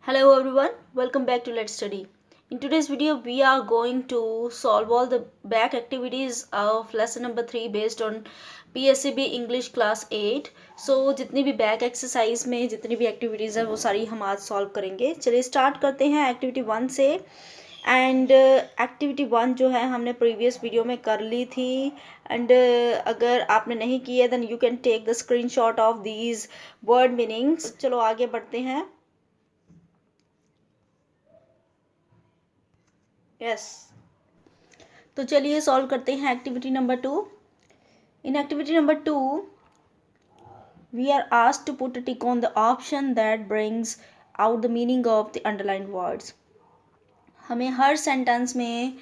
Hello everyone, welcome back to Let's Study. In today's video, we are going to solve all the back activities of lesson number 3 based on PSCB English class 8. So जितनी भी back exercise में जितनी भी activities है वो सारी हम आज सॉल्व करेंगे. चलिए स्टार्ट करते हैं एक्टिविटी 1 से. एंड एक्टिविटी 1 जो है हमने प्रीवियस वीडियो में कर ली थी. एंड अगर आपने नहीं की है then you can take the screenshot of these word meanings. चलो आगे बढ़ते हैं. यस तो चलिए सॉल्व करते हैं activity number 2. In activity number 2 we are asked to put a tick on the option that brings out the meaning of the underline words. हमें हर सेंटेंस में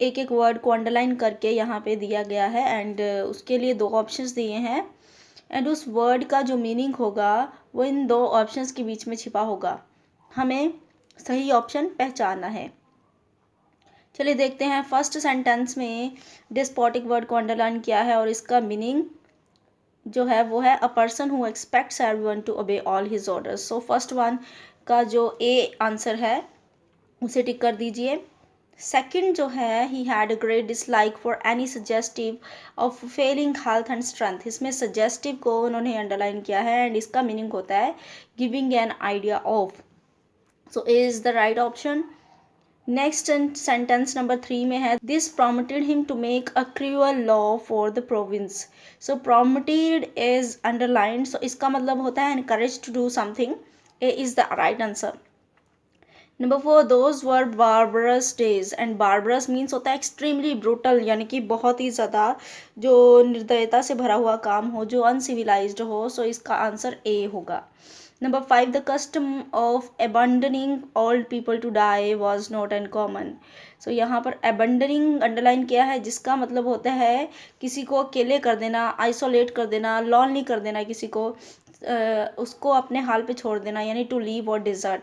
एक एक वर्ड को अंडरलाइन करके यहाँ पे दिया गया है. एंड उसके लिए दो ऑप्शंस दिए हैं. एंड उस वर्ड का जो मीनिंग होगा वो इन दो ऑप्शंस के बीच में छिपा होगा. हमें सही ऑप्शन पहचानना है. चलिए देखते हैं. फर्स्ट सेंटेंस में डिस्पोटिक वर्ड को अंडरलाइन किया है और इसका मीनिंग जो है वो है a person who expects everyone to obey all his orders. So first one का जो ए आंसर है उसे टिक कर दीजिए. सेकंड जो है he had a great dislike for any suggestive of Fehling health and strength. इसमें सजेस्टिव को उन्होंने अंडरलाइन किया है एंड इसका मीनिंग होता है giving an idea of. So A is the right option. Next sentence number 3 में है this prompted him to make a cruel law for the province. So prompted is underlined. So इसका मतलब होता है encourage to do something. A is the right answer. Number 4 those were barbarous days. And barbarous means होता है extremely brutal यानी कि बहुत ही ज़्यादा जो निर्दयता से भरा हुआ काम हो, जो अनसिविलाइज्ड हो. सो इसका आंसर ए होगा. Number 5 the custom of abandoning old people to die was not uncommon. So यहाँ पर अबंडनिंग अंडरलाइन किया है जिसका मतलब होता है किसी को अकेले कर देना, आइसोलेट कर देना, लॉनली कर देना, किसी को उसको अपने हाल पे छोड़ देना यानी टू लीव और डिजर्ट.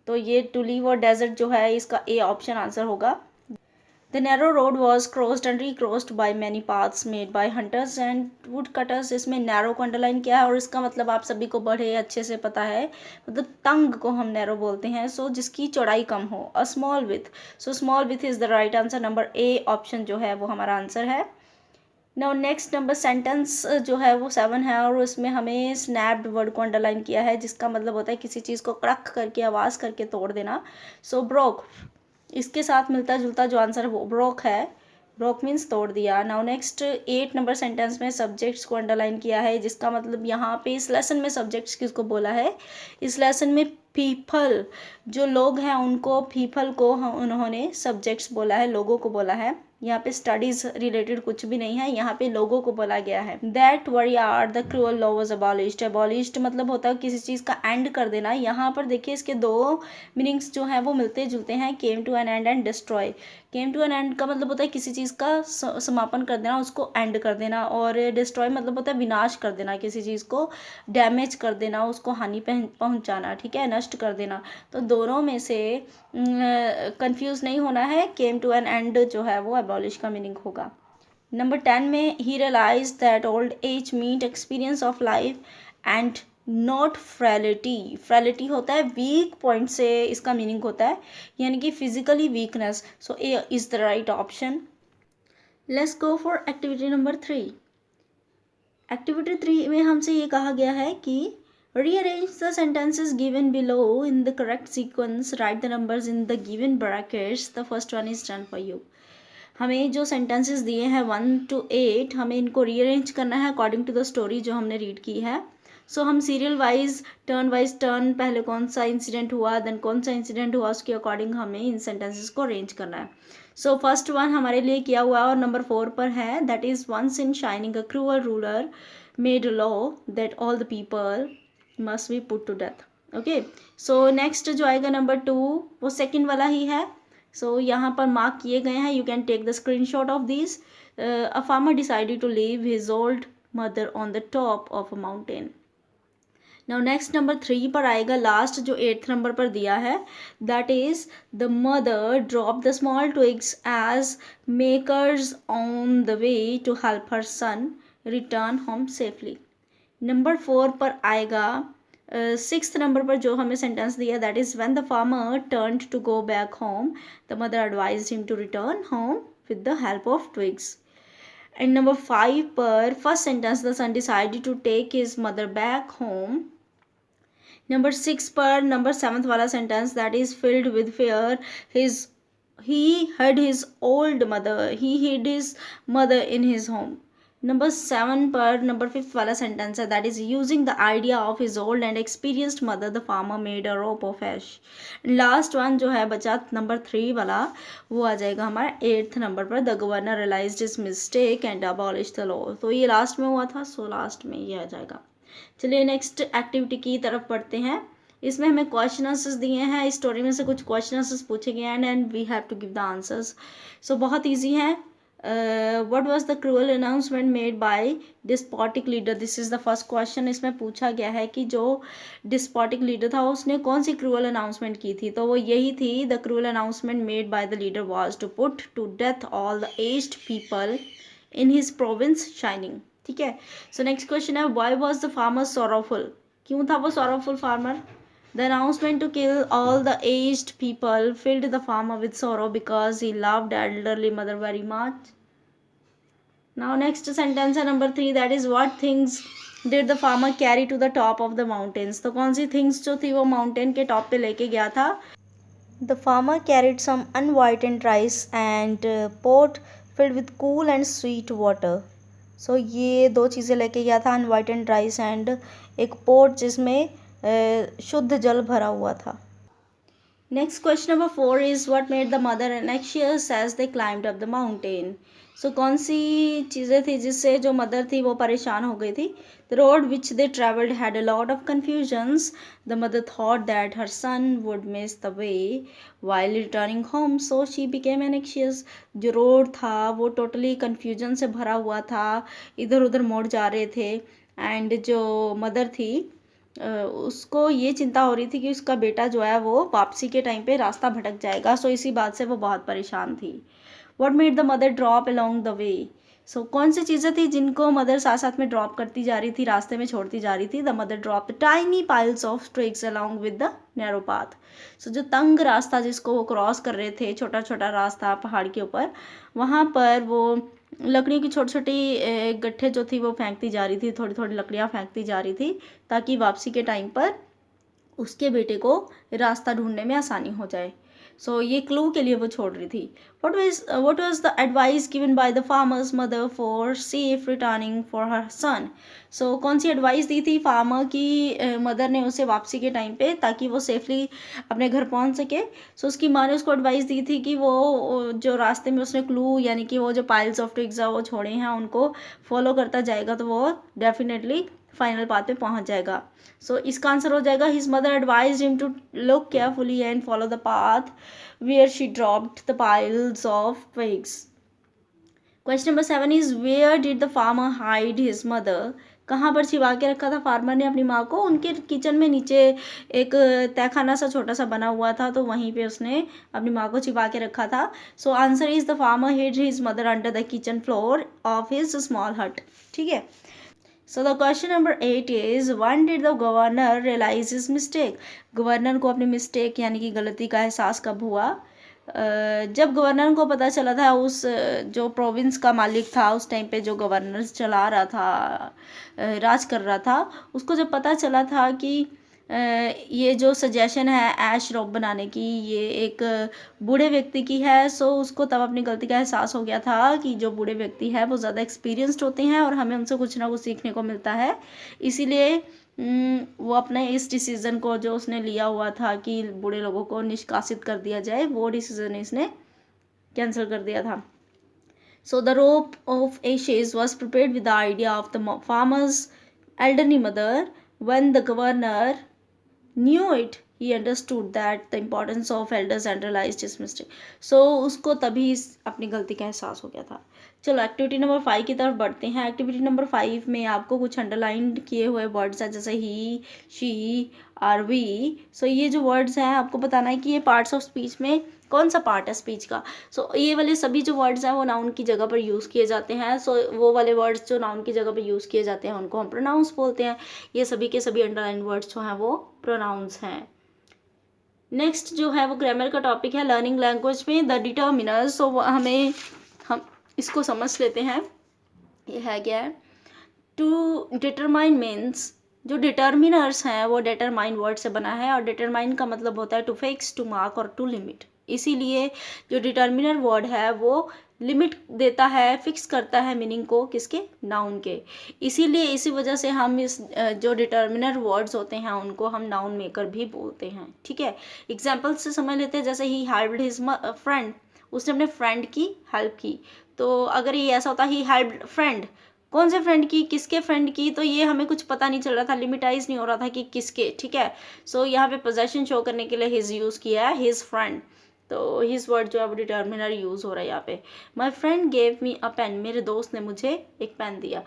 तो ये टू लीव और डेजर्ट जो है इसका ए ऑप्शन आंसर होगा. The narrow road was crossed and recrossed by many paths made by hunters and wood cutters. इसमें नैरो को अंडरलाइन किया है और इसका मतलब आप सभी को बड़े अच्छे से पता है. मतलब तंग को हम नैरो बोलते हैं. सो जिसकी चौड़ाई कम हो. A small with. So small with is the right answer. Number A option जो है वो हमारा आंसर है. नाउ नेक्स्ट नंबर सेंटेंस जो है वो 7 है और उसमें हमें स्नैप्ड वर्ड को अंडरलाइन किया है जिसका मतलब होता है किसी चीज़ को कड़क करके आवाज़ करके तोड़ देना. सो ब्रोक इसके साथ मिलता जुलता जो आंसर है वो ब्रोक है. ब्रोक मीन्स तोड़ दिया. नाउ नेक्स्ट 8 नंबर सेंटेंस में सब्जेक्ट्स को अंडरलाइन किया है जिसका मतलब यहाँ पे इस लेसन में सब्जेक्ट्स किसको बोला है. इस लेसन में पीपल जो लोग हैं उनको पीपल को उन्होंने सब्जेक्ट्स बोला है, लोगों को बोला है. यहाँ पे स्टडीज रिलेटेड कुछ भी नहीं है, यहाँ पे लोगों को बोला गया है. That very year the cruel law was abolished. Abolished मतलब होता है किसी चीज़ का एंड कर देना. यहाँ पर देखिए इसके दो मीनिंग्स जो हैं वो मिलते जुलते हैं. Came to an end and destroy. Came to an end का मतलब होता है किसी चीज़ का समापन कर देना, उसको एंड कर देना. और डिस्ट्रॉय मतलब होता है विनाश कर देना, किसी चीज़ को डैमेज कर देना, उसको हानि पहुँचाना. ठीक है, नष्ट कर देना. तो दोनों में से कंफ्यूज नहीं होना है. केम टू एन एंड जो है वो अबॉलिश का मीनिंग होगा. नंबर 10 में ही realise that old age meant experience of life and not frailty. Frailty होता है वीक पॉइंट से इसका मीनिंग होता है यानी कि physically weakness. So A is the right option. Let's go for activity number 3. Activity 3 में हमसे ये कहा गया है कि rearrange the sentences given below in the correct sequence. Write the numbers in the given brackets. The first one is done for you. हमें जो sentences दिए हैं 1 to 8 हमें इनको rearrange करना है according to the story जो हमने read की है. सो हम सीरियल वाइज टर्न पहले कौन सा इंसिडेंट हुआ देन कौन सा इंसिडेंट हुआ उसके अकॉर्डिंग हमें इन सेंटेंसेस को अरेंज करना है. सो फर्स्ट वन हमारे लिए किया हुआ और नंबर 4 पर है. That is once in shining a cruel ruler made a law that all the people must be put to death. Okay, so next जो आएगा नंबर 2 वो सेकेंड वाला ही है. सो यहाँ पर मार्क किए गए हैं. You can take the screenshot of this. A farmer decided to leave his old mother on the top of a mountain. Now next number 3 पर आएगा लास्ट जो 8th नंबर पर दिया है. That is the mother drop the small twigs as markers on the way to help her son return home safely. Number 4 पर आएगा sixth number पर जो हमें सेंटेंस दिया that is when the farmer turned to go back home the mother advised him to return home with the help of twigs. And number 5 पर first sentence the son decided to take his mother back home. Number 6 पर number 7th वाला sentence that is filled with fair his he hid his mother in his home. Number 7 पर number 5th वाला sentence है that is using the idea of his old and experienced mother the farmer made a rope of ash. Last one जो है बचा number 3 वाला वो आ जाएगा हमारा 8th नंबर पर the governor realised his mistake and abolish the law. तो ये लास्ट में हुआ था, सो लास्ट में ये आ जाएगा. चलिए नेक्स्ट एक्टिविटी की तरफ बढ़ते हैं. इसमें हमें क्वेश्चन आंसर्स दिए हैं. इस स्टोरी में से कुछ क्वेश्चन आंसर्स पूछे गए हैं and we have to give the answers. So बहुत इजी है. What was the cruel announcement made by despotic leader. This is the first question. इसमें पूछा गया है कि जो डिस्पोटिक लीडर था उसने कौन सी क्रूअल अनाउंसमेंट की थी. तो वो यही थी, the cruel announcement made by the leader was to put to death all the aged people in his province shining. ठीक है. सो नेक्स्ट क्वेश्चन है why was the farmer sorrowful. क्यों था वो sorrowful farmer. The announcement to kill all the aged people filled the farmer with sorrow because he loved elderly mother very much. Now next sentence है number 3 that is what things did the farmer carry to the top of the mountains. तो कौन सी things जो थी वो mountain के top पे लेके गया था. The farmer carried some unwhitened rice and pot filled with cool and sweet water. So ये दो चीज़ें लेके गया था, unwhitened rice and एक pot जिसमें शुद्ध जल भरा हुआ था. Next question number 4 is what made the mother anxious as they climbed up the mountain. So कौन सी चीज़ें थी जिससे जो मदर थी वो परेशान हो गई थी. The road which they travelled had a lot of confusions. The mother thought that her son would miss the way while returning home so she became anxious. जो रोड था वो टोटली कन्फ्यूजन से भरा हुआ था, इधर उधर मोड़ जा रहे थे. एंड जो मदर थी उसको ये चिंता हो रही थी कि उसका बेटा जो है वो वापसी के टाइम पे रास्ता भटक जाएगा. सो इसी बात से वो बहुत परेशान थी. What made the mother drop along the way. So कौन सी चीज़ें थी जिनको मदर साथ साथ में ड्रॉप करती जा रही थी, रास्ते में छोड़ती जा रही थी. The mother drop tiny piles of twigs along with the narrow path. So जो तंग रास्ता जिसको वो क्रॉस कर रहे थे, छोटा छोटा रास्ता पहाड़ के ऊपर, वहाँ पर वो लकड़ियों की छोटी छोटी गट्ठे जो थी वो फेंकती जा रही थी, थोड़ी थोड़ी लकड़ियाँ फेंकती जा रही थी ताकि वापसी के टाइम पर उसके बेटे को रास्ता ढूंढने में आसानी हो जाए. सो ये क्लू के लिए वो छोड़ रही थी. What was the advice given by the farmer's mother for safe returning for her son. So कौन सी एडवाइस दी थी फार्मर की मदर ने उसे वापसी के टाइम पे ताकि वो सेफली अपने घर पहुंच सके. सो उसकी माँ ने उसको एडवाइस दी थी कि वो जो रास्ते में उसने क्लू यानी कि वो जो पाइल्स ऑफ ट्विग्स वो छोड़े हैं उनको फॉलो करता जाएगा तो वो डेफिनेटली फाइनल पाथ पे पहुंच जाएगा. सो इसका आंसर हो जाएगा his mother advised him to look carefully and follow the path where she dropped the piles of twigs. Question number 7 is where did the farmer hide his mother. कहाँ पर छिपा के रखा था फार्मर ने अपनी माँ को. उनके किचन में नीचे एक तहखाना सा छोटा सा बना हुआ था तो वहीं पे उसने अपनी माँ को छिपा के रखा था. So answer is the farmer hid his mother under the kitchen floor of his small hut. ठीक है. So the question number 8 is when did the governor realize his mistake. Governor को अपनी मिस्टेक यानी कि गलती का एहसास कब हुआ. जब गवर्नर को पता चला था, उस जो प्रोविंस का मालिक था उस टाइम पे जो गवर्नर चला रहा था, राज कर रहा था, उसको जब पता चला था कि ये जो सजेशन है ऐश रॉप बनाने की ये एक बूढ़े व्यक्ति की है. सो उसको तब अपनी गलती का एहसास हो गया था कि जो बूढ़े व्यक्ति है वो ज़्यादा एक्सपीरियंस्ड होते हैं और हमें उनसे कुछ ना कुछ सीखने को मिलता है. इसीलिए वो अपने इस डिसीज़न को जो उसने लिया हुआ था कि बूढ़े लोगों को निष्कासित कर दिया जाए, वो डिसीज़न इसने कैंसिल कर दिया था. So the rope of Ashes was prepared with the idea of the farmers elderly mother. When the governor knew it, he understood that the importance of elders and realized his mistake. So उसको तभी अपनी गलती का एहसास हो गया था. चलो एक्टिविटी नंबर 5 की तरफ बढ़ते हैं. एक्टिविटी नंबर 5 में आपको कुछ अंडरलाइन किए हुए वर्ड्स हैं जैसे ही, शी, आर, वी. सो ये जो वर्ड्स हैं आपको बताना है कि ये पार्ट्स ऑफ स्पीच में कौन सा पार्ट है स्पीच का। सो ये वाले सभी जो वर्ड्स हैं वो नाउन की जगह पर यूज़ किए जाते हैं। सो वो वाले वर्ड्स जो नाउन की जगह पर यूज़ किए जाते हैं उनको हम प्रोनाउंस बोलते हैं। ये सभी के सभी अंडरलाइन वर्ड्स जो हैं वो प्रोनाउंस हैं। नेक्स्ट जो है वो ग्रामर का टॉपिक है लर्निंग लैंग्वेज में द डिटर्मिनर्स। सो हम इसको समझ लेते हैं। ये है क्या है, टू डिटरमाइन मीन्स, जो डिटर्मिनर्स हैं वो डिटरमाइन वर्ड से बना है और डिटरमाइन का मतलब होता है टू फिक्स, टू मार्क और टू लिमिट। इसीलिए जो डिटर्मिनर वर्ड है वो लिमिट देता है, फिक्स करता है मीनिंग को, किसके, नाउन के। इसीलिए इसी वजह से हम इस जो डिटर्मिनर वर्ड्स होते हैं उनको हम नाउन मेकर भी बोलते हैं। ठीक है, एग्जाम्पल से समझ लेते हैं। जैसे ही हेल्प्ड हिज फ्रेंड, उसने अपने फ्रेंड की हेल्प की। तो अगर ये ऐसा होता ही हेल्प्ड फ्रेंड, कौन से फ्रेंड की, किसके फ्रेंड की, तो ये हमें कुछ पता नहीं चल रहा था, लिमिटाइज नहीं हो रहा था कि किसके। ठीक है, सो यहाँ पे पोजेशन शो करने के लिए हिज यूज़ किया है, हिज फ्रेंड। तो हिज वर्ड जो है वो डिटर्मिनर यूज़ हो रहा है यहाँ पे। My friend gave me a pen, मेरे दोस्त ने मुझे एक पेन दिया।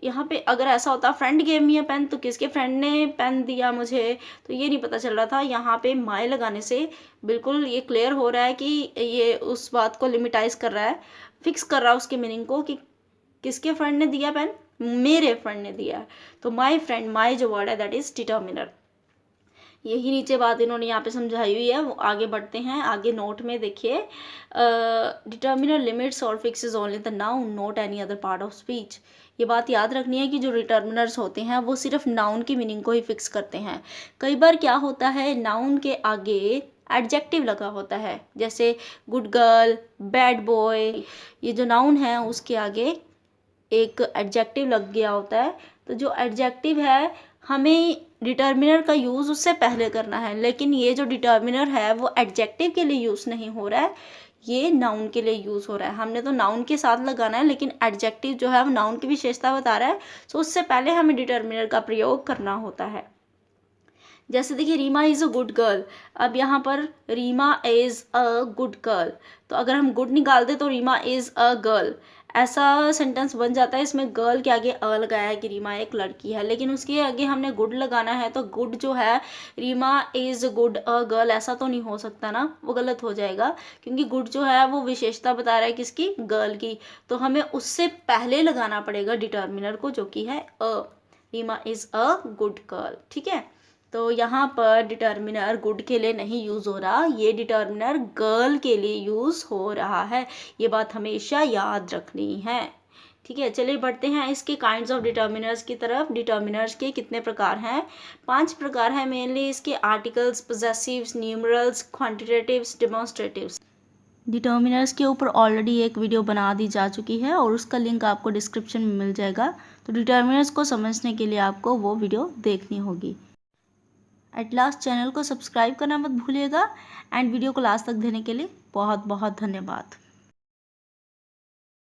यहाँ पे अगर ऐसा होता friend gave me a pen, तो किसके फ्रेंड ने पेन दिया मुझे, तो ये नहीं पता चल रहा था। यहाँ पे माई लगाने से बिल्कुल ये क्लियर हो रहा है कि ये उस बात को लिमिटाइज कर रहा है, फिक्स कर रहा है उसके मीनिंग को कि किसके फ्रेंड ने दिया पेन, मेरे फ्रेंड ने दिया है। तो माई फ्रेंड, माई जो वर्ड है दैट इज डिटर्मिनर। यही नीचे बात इन्होंने यहाँ पे समझाई हुई है। वो आगे बढ़ते हैं, आगे नोट में देखिए, डिटर्मिनर लिमिट्स और fixes only the noun not any other part of speech. ये बात याद रखनी है कि जो डिटर्मिनर्स होते हैं वो सिर्फ नाउन की मीनिंग को ही फिक्स करते हैं। कई बार क्या होता है, नाउन के आगे एडजेक्टिव लगा होता है, जैसे गुड गर्ल, बैड बॉय, ये जो नाउन है उसके आगे एक एडजेक्टिव लग गया होता है। तो जो एडजेक्टिव है हमें डिटर्मिनर का यूज़ उससे पहले करना है, लेकिन ये जो डिटर्मिनर है वो एडजेक्टिव के लिए यूज़ नहीं हो रहा है, ये नाउन के लिए यूज़ हो रहा है। हमने तो नाउन के साथ लगाना है, लेकिन एडजेक्टिव जो है वो नाउन की विशेषता बता रहा है, तो उससे पहले हमें डिटर्मिनर का प्रयोग करना होता है। जैसे देखिए, Reema is a good girl. अब यहाँ पर Reema is a good girl, तो अगर हम गुड निकाल दें तो रीमा इज़ अ गर्ल, ऐसा सेंटेंस बन जाता है। इसमें गर्ल के आगे अ लगाया है कि रीमा एक लड़की है, लेकिन उसके आगे हमने गुड लगाना है। तो गुड जो है, Reema is good a girl, ऐसा तो नहीं हो सकता ना, वो गलत हो जाएगा, क्योंकि गुड जो है वो विशेषता बता रहा है किसकी, गर्ल की। तो हमें उससे पहले लगाना पड़ेगा डिटर्मिनर को, जो कि है अ। Reema is a good girl. ठीक है, तो यहाँ पर डिटर्मिनर गुड के लिए नहीं यूज़ हो रहा, ये डिटर्मिनर गर्ल के लिए यूज़ हो रहा है। ये बात हमेशा याद रखनी है। ठीक है, चलिए बढ़ते हैं इसके काइंड्स ऑफ डिटर्मिनर्स की तरफ। डिटर्मिनर्स के कितने प्रकार हैं, 5 प्रकार हैं मेनली इसके, आर्टिकल्स, पोजेसिव्स, न्यूमरल्स, क्वांटिटेटिव्स, डेमोन्स्ट्रेटिव्स। डिटर्मिनर्स के ऊपर ऑलरेडी एक वीडियो बना दी जा चुकी है और उसका लिंक आपको डिस्क्रिप्शन में मिल जाएगा। तो डिटर्मिनर्स को समझने के लिए आपको वो वीडियो देखनी होगी। एट लास्ट चैनल को सब्सक्राइब करना मत भूलिएगा, एंड वीडियो को लास्ट तक देने के लिए बहुत बहुत धन्यवाद।